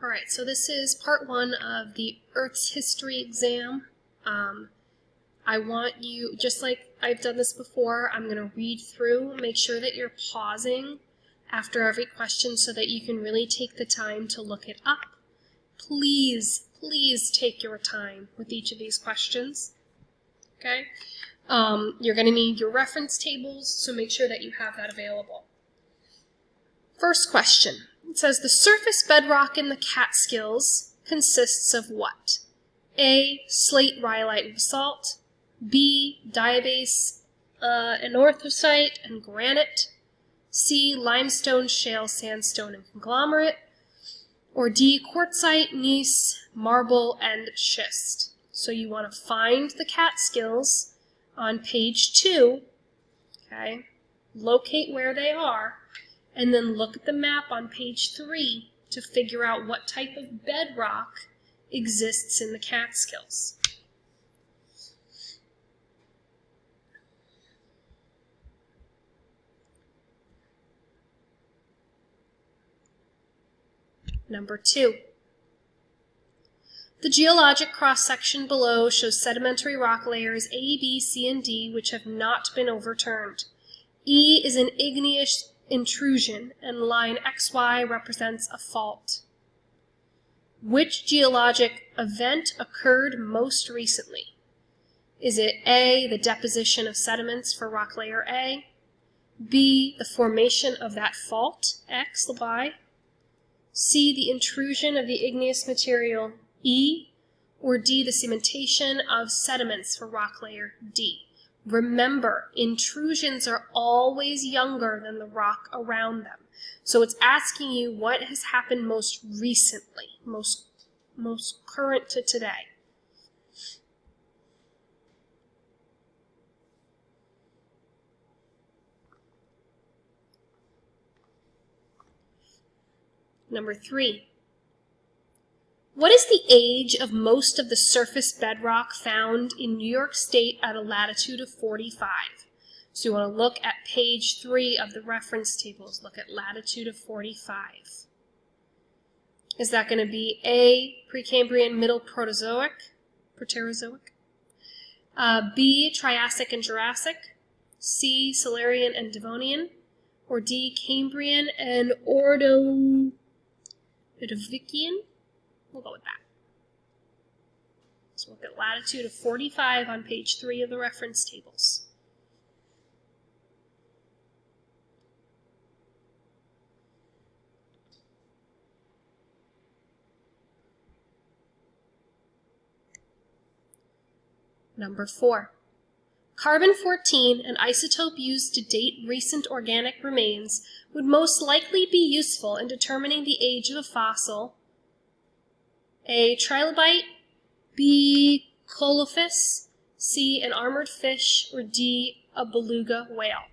All right, so this is part 1 of the Earth's history exam. I want you, just like I've done this before, I'm going to read through, make sure that you're pausing after every question so that you can really take the time to look it up. Please, please take your time with each of these questions, okay? You're going to need your reference tables, so make sure that you have that available. First question. It says, the surface bedrock in the Catskills consists of what? A. Slate, rhyolite, and basalt. B. Diabase, anorthosite, and granite. C. Limestone, shale, sandstone, and conglomerate. Or D. Quartzite, gneiss, marble, and schist. So you want to find the Catskills on page 2, okay? Locate where they are, and then look at the map on page 3 to figure out what type of bedrock exists in the Catskills. Number 2. The geologic cross-section below shows sedimentary rock layers A, B, C, and D which have not been overturned. E is an igneous intrusion, and line XY represents a fault. Which geologic event occurred most recently? Is it A, the deposition of sediments for rock layer A, B, the formation of that fault, X, Y, C, the intrusion of the igneous material, E, or D, the cementation of sediments for rock layer, D? Remember, intrusions are always younger than the rock around them. So it's asking you what has happened most recently, most current to today. Number 3. What is the age of most of the surface bedrock found in New York State at a latitude of 45? So you want to look at page 3 of the reference tables. Look at latitude of 45. Is that going to be A, Precambrian, Middle Proterozoic? B, Triassic and Jurassic? C, Silurian and Devonian? Or D, Cambrian and Ordovician? We'll go with that. So look at latitude of 45 on page 3 of the reference tables. Number 4. Carbon-14, an isotope used to date recent organic remains, would most likely be useful in determining the age of a fossil. A. Trilobite, B. Colophus, C. An armored fish, or D. A beluga whale.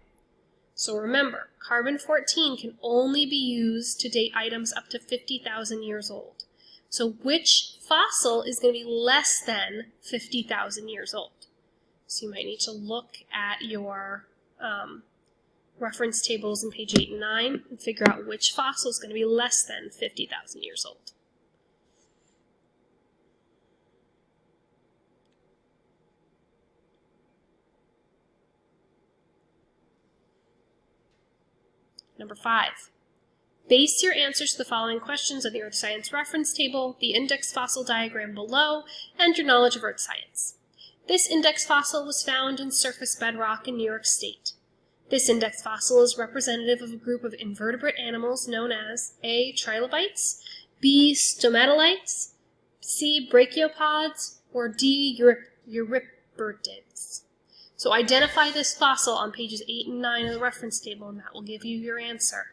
So remember, carbon-14 can only be used to date items up to 50,000 years old. So which fossil is going to be less than 50,000 years old? So you might need to look at your reference tables in page 8 and 9 and figure out which fossil is going to be less than 50,000 years old. Number 5. Base your answers to the following questions on the Earth Science reference table, the index fossil diagram below, and your knowledge of Earth science. This index fossil was found in surface bedrock in New York State. This index fossil is representative of a group of invertebrate animals known as A. Trilobites, B. Stromatolites, C. Brachiopods, or D. Euryperids. So identify this fossil on pages 8 and 9 of the reference table, and that will give you your answer.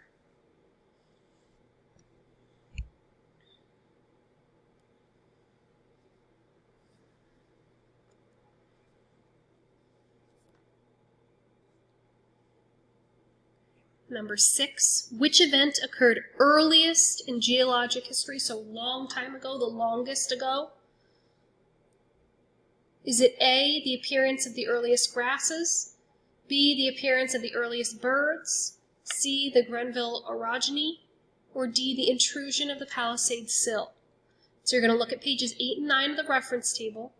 Number 6, which event occurred earliest in geologic history, so long time ago, the longest ago? Is it A, the appearance of the earliest grasses, B, the appearance of the earliest birds, C, the Grenville orogeny, or D, the intrusion of the palisade sill. So you're going to look at pages 8 and 9 of the reference table.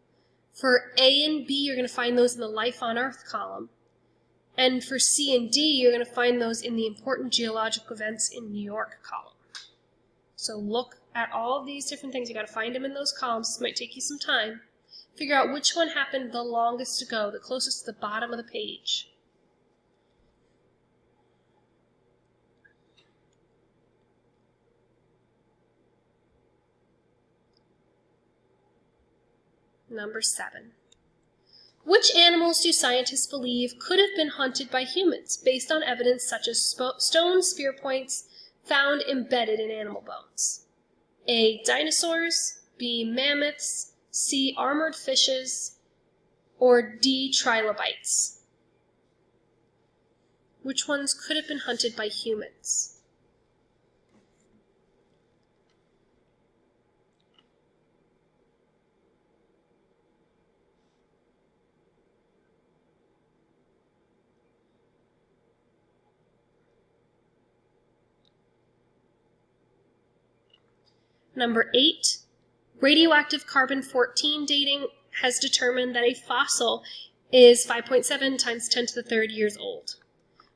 For A and B, you're going to find those in the Life on Earth column. And for C and D, you're going to find those in the Important Geologic Events in New York column. So look at all of these different things. You've got to find them in those columns. This might take you some time. Figure out which one happened the longest ago, the closest to the bottom of the page. Number 7. Which animals do scientists believe could have been hunted by humans based on evidence such as stone spear points found embedded in animal bones? A, dinosaurs, B, mammoths, C, armored fishes, or D, trilobites? Which ones could have been hunted by humans? Number 8, radioactive carbon-14 dating has determined that a fossil is 5.7 times 10 to the third years old.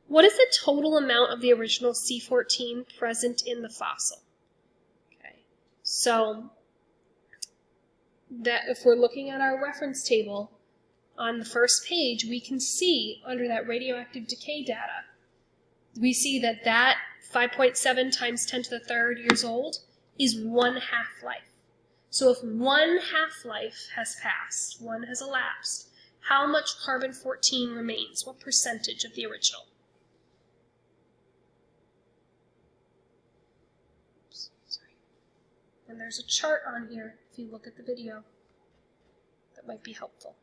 What is the total amount of the original C14 present in the fossil? Okay, so that if we're looking at our reference table on the first page, we can see under that radioactive decay data, we see that that 5.7 times 10 to the third years old is 1 half-life. So if 1 half-life has passed, 1 has elapsed, how much carbon-14 remains? What percentage of the original? Oops, sorry. And there's a chart on here, if you look at the video, that might be helpful.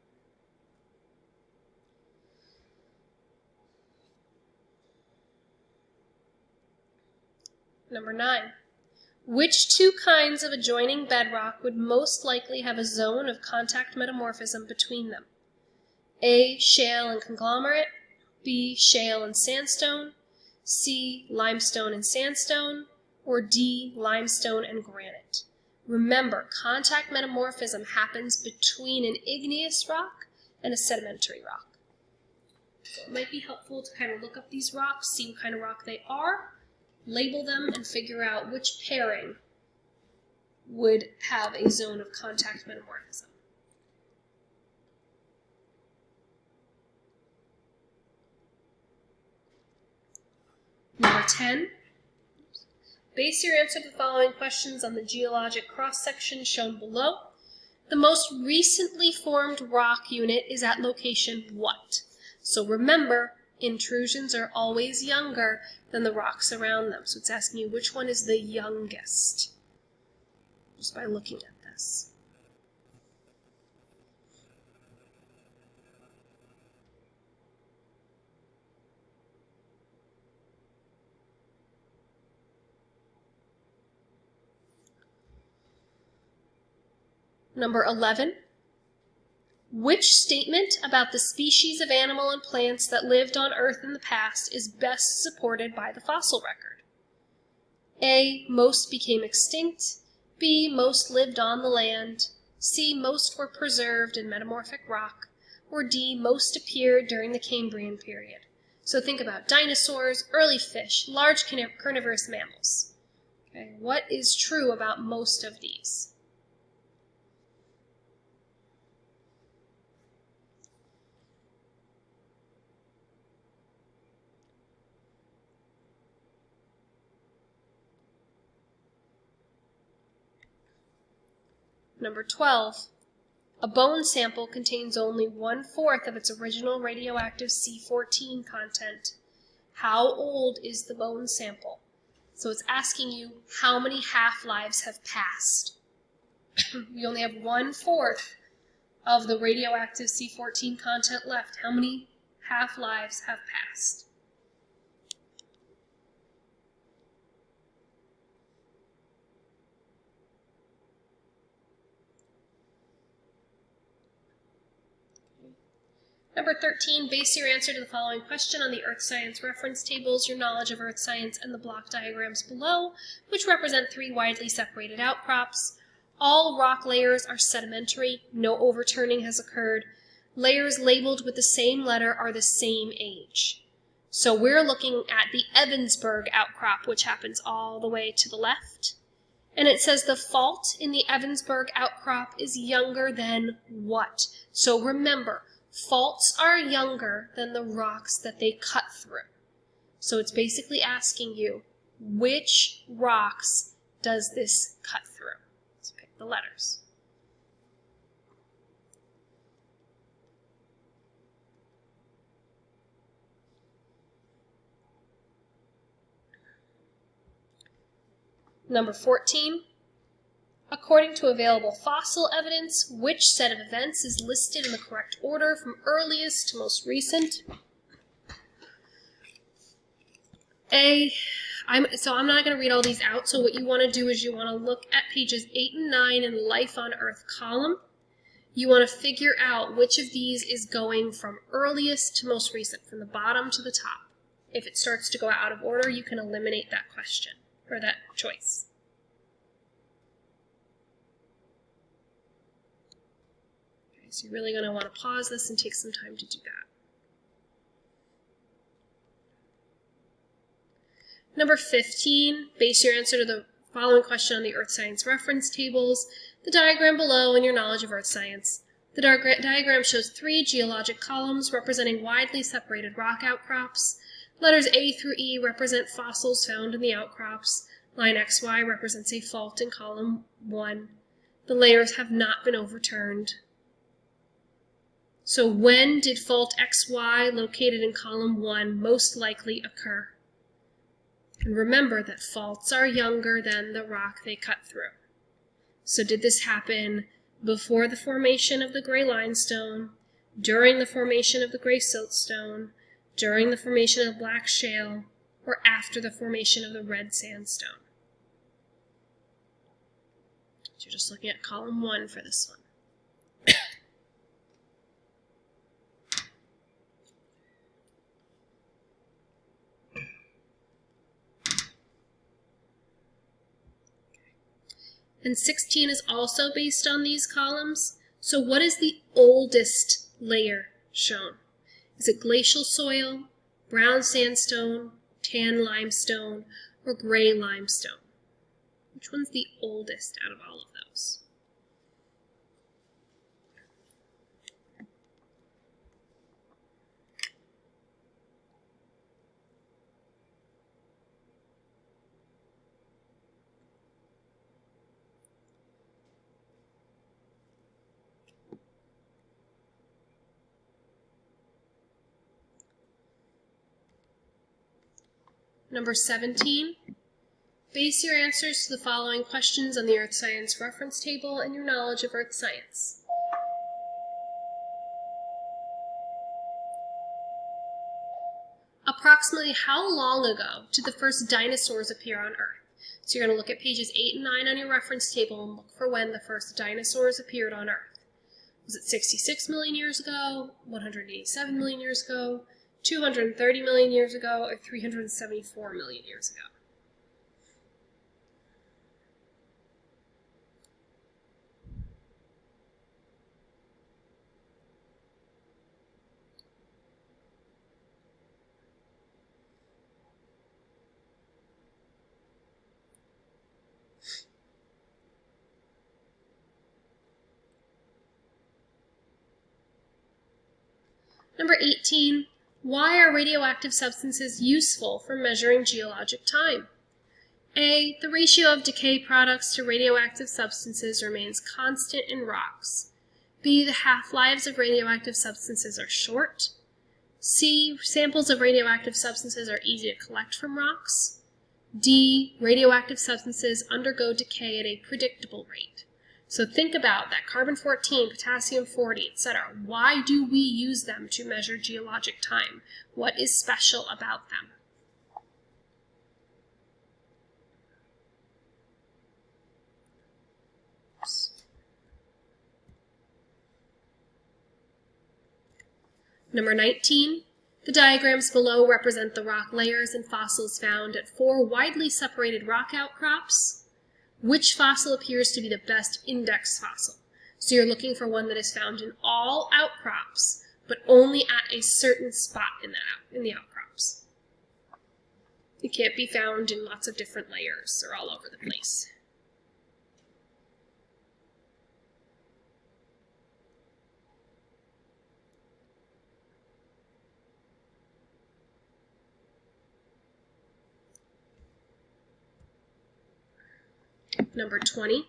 Number 9. Which two kinds of adjoining bedrock would most likely have a zone of contact metamorphism between them? A, shale and conglomerate, B, shale and sandstone, C, limestone and sandstone, or D, limestone and granite. Remember, contact metamorphism happens between an igneous rock and a sedimentary rock. So it might be helpful to kind of look up these rocks, see what kind of rock they are, label them, and figure out which pairing would have a zone of contact metamorphism. Number 10. Base your answer to the following questions on the geologic cross-section shown below. The most recently formed rock unit is at location what? So remember, intrusions are always younger than the rocks around them. So it's asking you which one is the youngest, just by looking at this. Number 11. Which statement about the species of animal and plants that lived on Earth in the past is best supported by the fossil record? A, most became extinct. B, most lived on the land. C, most were preserved in metamorphic rock. Or D, most appeared during the Cambrian period. So think about dinosaurs, early fish, large carnivorous mammals. Okay, what is true about most of these? Number 12. A bone sample contains only 1/4 of its original radioactive C14 content. How old is the bone sample? So it's asking you how many half-lives have passed. We only have 1/4 of the radioactive C14 content left. How many half-lives have passed? Number 13, base your answer to the following question on the earth science reference tables, your knowledge of earth science, and the block diagrams below, which represent 3 widely separated outcrops. All rock layers are sedimentary, no overturning has occurred. Layers labeled with the same letter are the same age. So we're looking at the Evansburg outcrop, which happens all the way to the left. And it says the fault in the Evansburg outcrop is younger than what? So remember, faults are younger than the rocks that they cut through. So it's basically asking you, which rocks does this cut through? Let's pick the letters. Number 14, according to available fossil evidence, which set of events is listed in the correct order from earliest to most recent? So I'm not going to read all these out, so what you want to do is you want to look at pages 8 and 9 in the Life on Earth column. You want to figure out which of these is going from earliest to most recent, from the bottom to the top. If it starts to go out of order, you can eliminate that question, or that choice. Okay, so you're really going to want to pause this and take some time to do that. Number 15, base your answer to the following question on the earth science reference tables, the diagram below, and your knowledge of earth science. The diagram shows 3 geologic columns representing widely separated rock outcrops. Letters A through E represent fossils found in the outcrops. Line XY represents a fault in column 1. The layers have not been overturned. So when did fault XY located in column 1 most likely occur? And remember that faults are younger than the rock they cut through. So did this happen before the formation of the gray limestone, during the formation of the gray siltstone, during the formation of black shale, or after the formation of the red sandstone? So you're just looking at column 1 for this one. And 16 is also based on these columns. So what is the oldest layer shown? Is it glacial soil, brown sandstone, tan limestone, or gray limestone? Which one's the oldest out of all of those? Number 17, base your answers to the following questions on the earth science reference table and your knowledge of earth science. Approximately how long ago did the first dinosaurs appear on Earth? So you're going to look at pages 8 and 9 on your reference table and look for when the first dinosaurs appeared on Earth. Was it 66 million years ago, 187 million years ago, 230 million years ago, or 374 million years ago? Number 18, why are radioactive substances useful for measuring geologic time? A, the ratio of decay products to radioactive substances remains constant in rocks. B, the half-lives of radioactive substances are short. C, samples of radioactive substances are easy to collect from rocks. D, radioactive substances undergo decay at a predictable rate. So think about that carbon-14, potassium-40, etc. Why do we use them to measure geologic time? What is special about them? Number 19. The diagrams below represent the rock layers and fossils found at 4 widely separated rock outcrops. Which fossil appears to be the best index fossil? So you're looking for one that is found in all outcrops, but only at a certain spot in the outcrops. It can't be found in lots of different layers or all over the place. Number 20.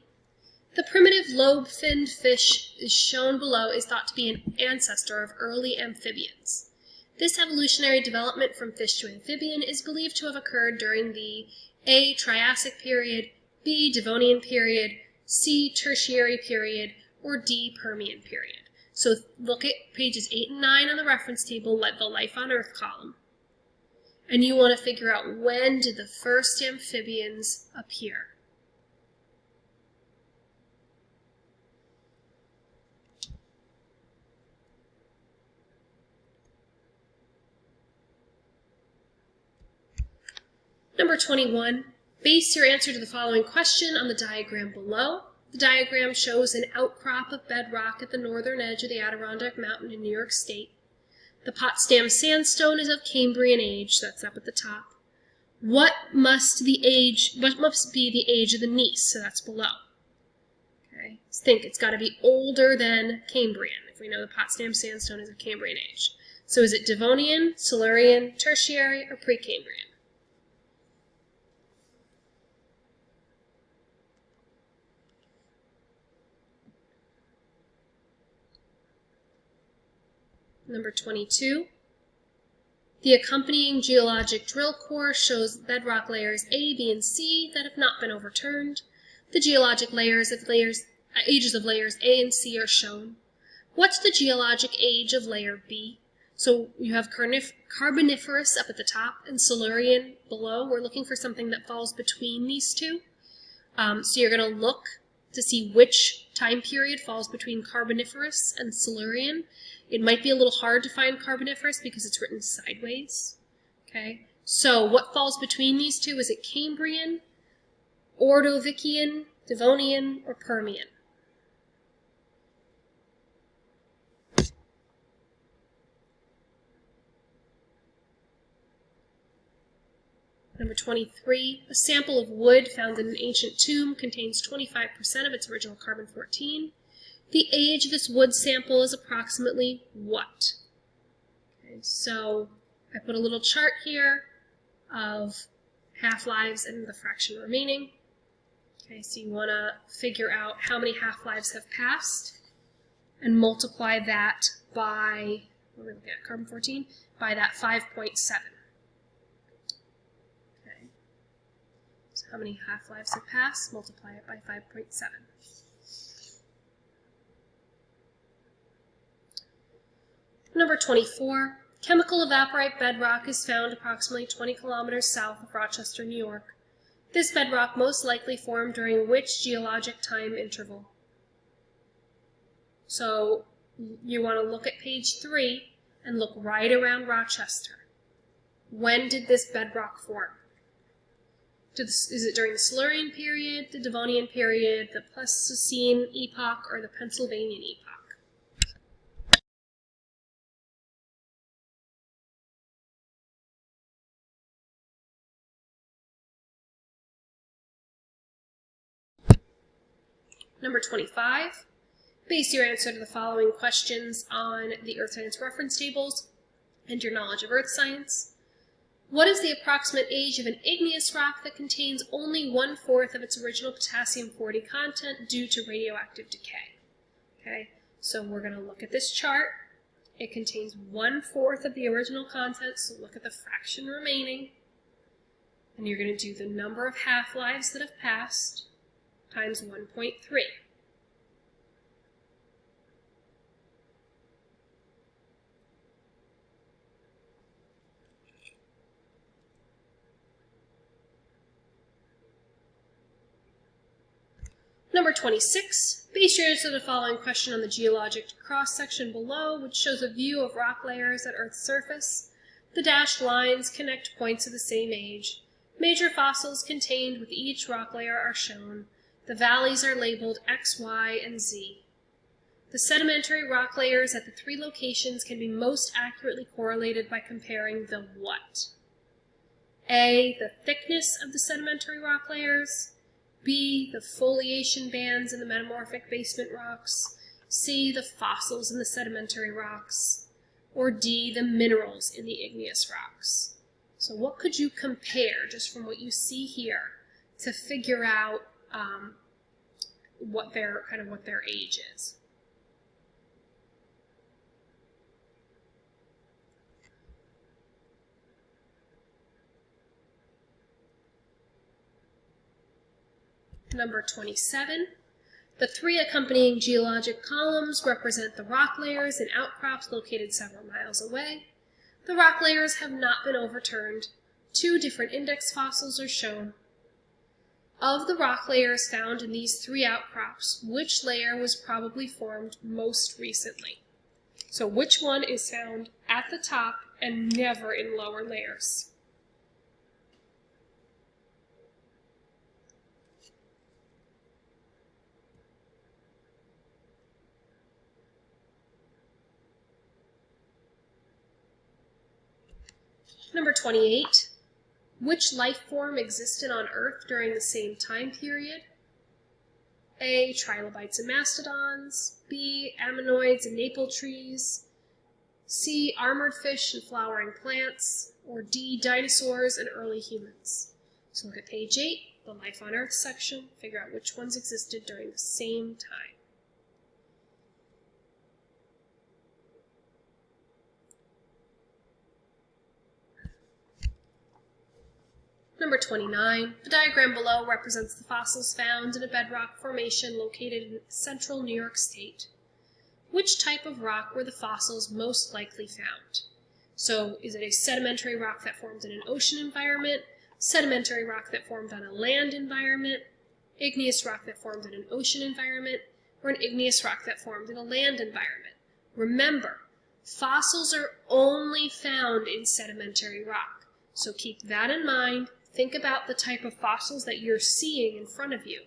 The primitive lobe-finned fish is shown below is thought to be an ancestor of early amphibians. This evolutionary development from fish to amphibian is believed to have occurred during the A. Triassic period, B. Devonian period, C. Tertiary period, or D. Permian period. So look at pages 8 and 9 on the reference table, the Life on Earth column. And you want to figure out when did the first amphibians appear. Number 21, base your answer to the following question on the diagram below. The diagram shows an outcrop of bedrock at the northern edge of the Adirondack Mountain in New York State. The Potsdam sandstone is of Cambrian age, that's up at the top. What must be the age of the gneiss, so that's below. Okay, so think it's got to be older than Cambrian, if we know the Potsdam sandstone is of Cambrian age. So is it Devonian, Silurian, Tertiary, or Precambrian? Number 22. The accompanying geologic drill core shows bedrock layers A, B, and C that have not been overturned. The geologic ages of layers A and C are shown. What's the geologic age of layer B? So you have Carboniferous up at the top and Silurian below. We're looking for something that falls between these two. So you're going to look to see which time period falls between Carboniferous and Silurian. It might be a little hard to find Carboniferous because it's written sideways. Okay, so what falls between these two? Is it Cambrian, Ordovician, Devonian, or Permian? Number 23, a sample of wood found in an ancient tomb contains 25% of its original carbon-14. The age of this wood sample is approximately what? Okay, so I put a little chart here of half-lives and the fraction remaining. Okay, so you want to figure out how many half-lives have passed and multiply that by, what are we looking at, carbon-14, by that 5.7. Okay, so how many half-lives have passed? Multiply it by 5.7. Number 24, chemical evaporite bedrock is found approximately 20 kilometers south of Rochester, New York. This bedrock most likely formed during which geologic time interval? So you want to look at page 3 and look right around Rochester. When did this bedrock form? Is it during the Silurian period, the Devonian period, the Pleistocene epoch, or the Pennsylvanian epoch? Number 25, base your answer to the following questions on the Earth Science reference tables and your knowledge of Earth Science. What is the approximate age of an igneous rock that contains only 1/4 of its original potassium-40 content due to radioactive decay? Okay, so we're going to look at this chart. It contains 1/4 of the original content, so look at the fraction remaining. And you're going to do the number of half-lives that have passed times 1.3. Number 26, base your answer to the following question on the geologic cross-section below, which shows a view of rock layers at Earth's surface. The dashed lines connect points of the same age. Major fossils contained with each rock layer are shown. The valleys are labeled X, Y, and Z. The sedimentary rock layers at the three locations can be most accurately correlated by comparing the what? A, the thickness of the sedimentary rock layers. B, the foliation bands in the metamorphic basement rocks. C, the fossils in the sedimentary rocks. Or D, the minerals in the igneous rocks. So what could you compare, just from what you see here, to figure out what their age is? Number 27. The three accompanying geologic columns represent the rock layers and outcrops located several miles away. The rock layers have not been overturned. Two different index fossils are shown. Of the rock layers found in these three outcrops, which layer was probably formed most recently? So which one is found at the top and never in lower layers? Number 28. Which life form existed on Earth during the same time period? A, trilobites and mastodons. B, ammonoids and maple trees. C, armored fish and flowering plants. Or D, dinosaurs and early humans. So look at page 8, the Life on Earth section. Figure out which ones existed during the same time. Number 29. The diagram below represents the fossils found in a bedrock formation located in central New York State. Which type of rock were the fossils most likely found? So, is it a sedimentary rock that formed in an ocean environment, sedimentary rock that formed on a land environment, igneous rock that formed in an ocean environment, or an igneous rock that formed in a land environment? Remember, fossils are only found in sedimentary rock, so keep that in mind. Think about the type of fossils that you're seeing in front of you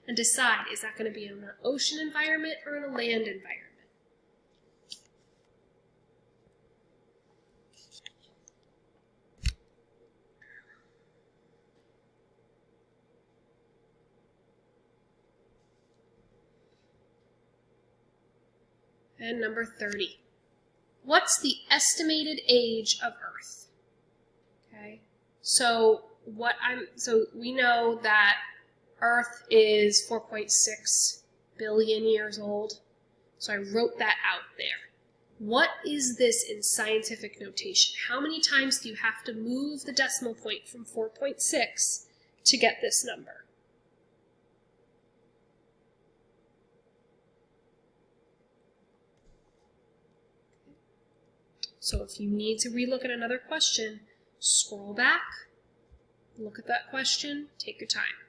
and decide, is that going to be in an ocean environment or in a land environment? And number 30. What's the estimated age of Earth? Okay, so we know that Earth is 4.6 billion years old. So I wrote that out there. What is this in scientific notation? How many times do you have to move the decimal point from 4.6 to get this number? So if you need to relook at another question, scroll back, look at that question, take your time.